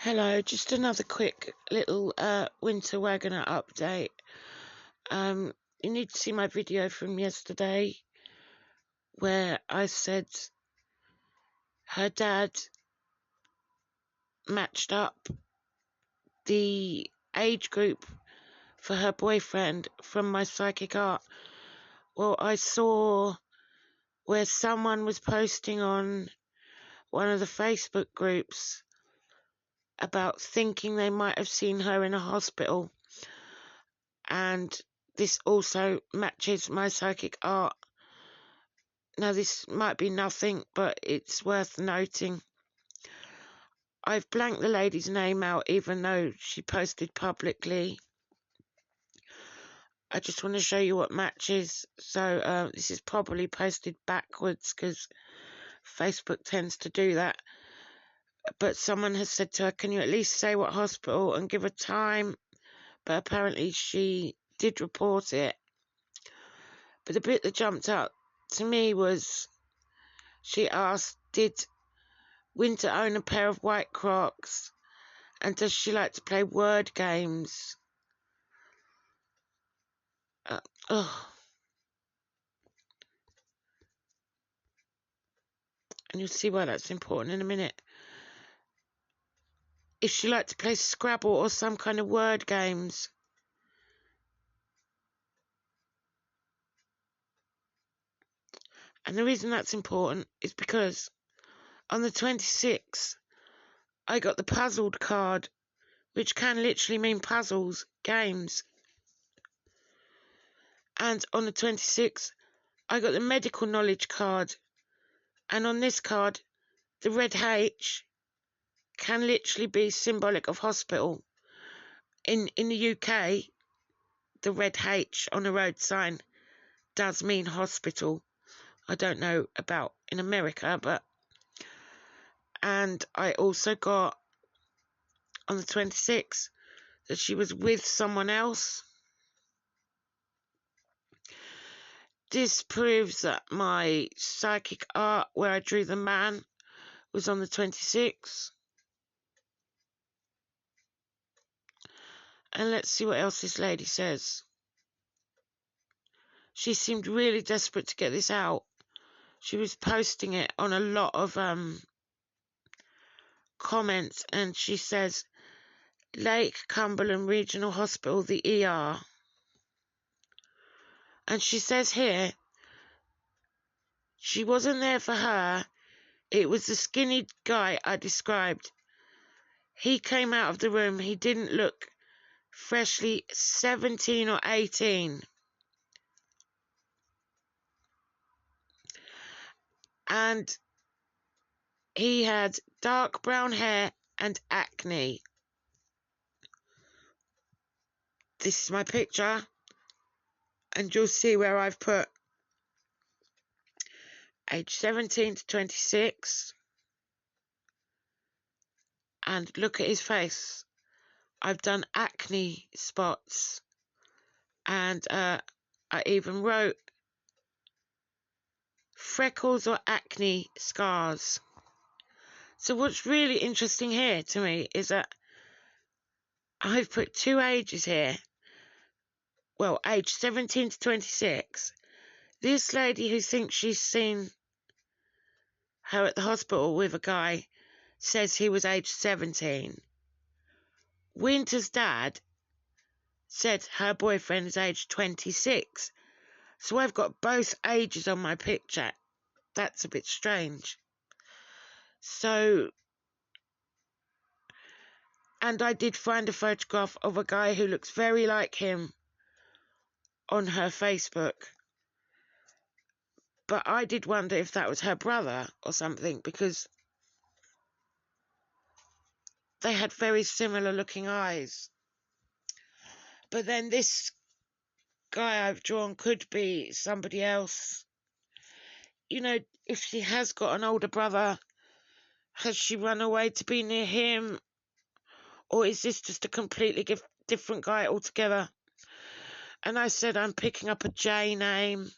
Hello, just another quick little Winter Wagoner update. You need to see my video from yesterday where I said her dad matched up the age group for her boyfriend from my psychic art. Well, I saw where someone was posting on one of the Facebook groups about thinking they might have seen her in a hospital, and this also matches my psychic art. Now, this might be nothing, but it's worth noting. I've blanked the lady's name out, even though she posted publicly. I just want to show you what matches. So this is probably posted backwards because Facebook tends to do that. But someone has said to her, can you at least say what hospital and give a time? But apparently she did report it. But the bit that jumped out to me was, she asked, did Winter own a pair of white Crocs? And does she like to play word games? And you'll see why that's important in a minute. If she liked to play Scrabble or some kind of word games. And the reason that's important is because on the 26th, I got the puzzled card, which can literally mean puzzles, games. And on the 26th, I got the medical knowledge card. And on this card, the red H can literally be symbolic of hospital. In the UK, the red H on a road sign does mean hospital. I don't know about in America, but... And I also got on the 26th that she was with someone else. This proves that my psychic art, where I drew the man, was on the 26th. And let's see what else this lady says. She seemed really desperate to get this out. She was posting it on a lot of comments, and she says, Lake Cumberland Regional Hospital, the ER. And she says here, she wasn't there for her. It was the skinny guy I described. He came out of the room. He didn't look freshly 17 or 18. And he had dark brown hair and acne. This is my picture. And you'll see where I've put age 17 to 26. And look at his face. I've done acne spots. And I even wrote freckles or acne scars. So what's really interesting here to me is that I've put two ages here. Well, age 17 to 26. This lady who thinks she's seen her at the hospital with a guy says he was age 17. Winter's dad said her boyfriend is age 26. So I've got both ages on my picture. That's a bit strange. So, and I did find a photograph of a guy who looks very like him on her Facebook. But I did wonder if that was her brother or something, because they had very similar looking eyes. But then this guy I've drawn could be somebody else. You know, if she has got an older brother, has she run away to be near him? Or is this just a completely different guy altogether? And I said I'm picking up a J name.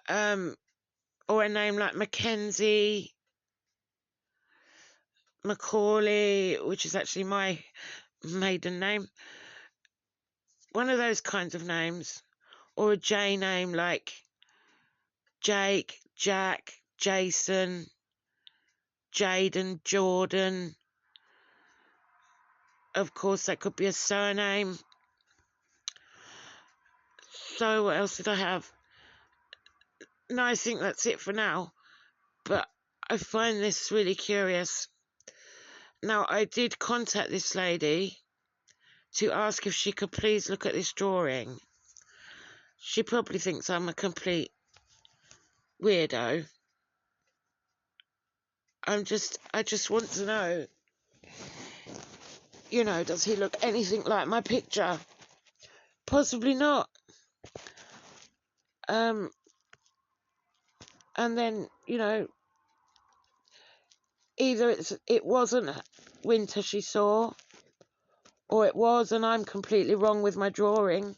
Or a name like Mackenzie. Macaulay, which is actually my maiden name. One of those kinds of names. Or a J name like Jake, Jack, Jason, Jaden, Jordan. Of course, that could be a surname. So what else did I have? No, I think that's it for now. But I find this really curious. Now, I did contact this lady to ask if she could please look at this drawing. She probably thinks I'm a complete weirdo. I just want to know, you know, does he look anything like my picture? Possibly not. And then, you know, either it wasn't Winter she saw, or it was and I'm completely wrong with my drawing,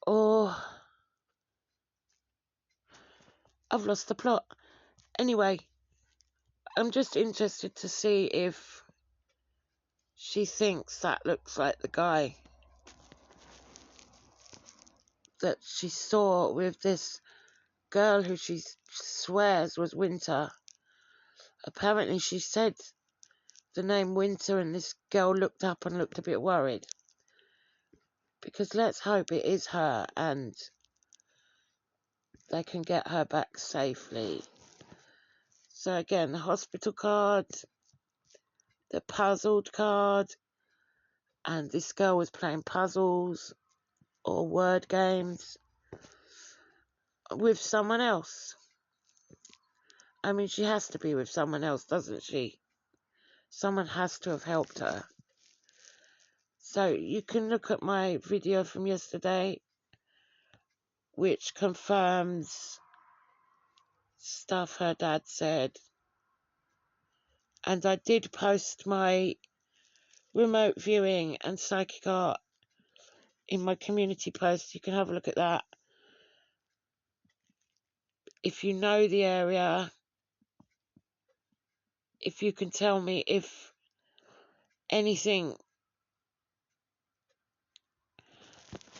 or I've lost the plot. Anyway, I'm just interested to see if she thinks that looks like the guy that she saw with this girl who she swears was Winter. Apparently she said the name Winter and this girl looked up and looked a bit worried. Because let's hope it is her and they can get her back safely. So again, the hospital card, the puzzled card, and this girl was playing puzzles or word games with someone else. I mean, she has to be with someone else, doesn't she? Someone has to have helped her. So you can look at my video from yesterday, which confirms stuff her dad said. And I did post my remote viewing and psychic art in my community post. You can have a look at that. If you know the area, if you can tell me if anything,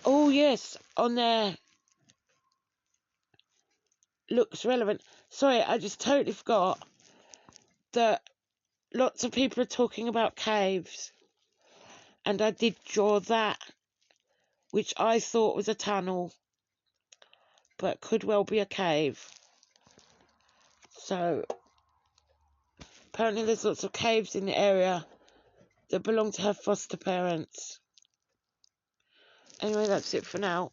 oh yes, on there looks relevant. Sorry, I just totally forgot that lots of people are talking about caves, and I did draw that, which I thought was a tunnel, but could well be a cave. So apparently there's lots of caves in the area that belong to her foster parents. Anyway, that's it for now.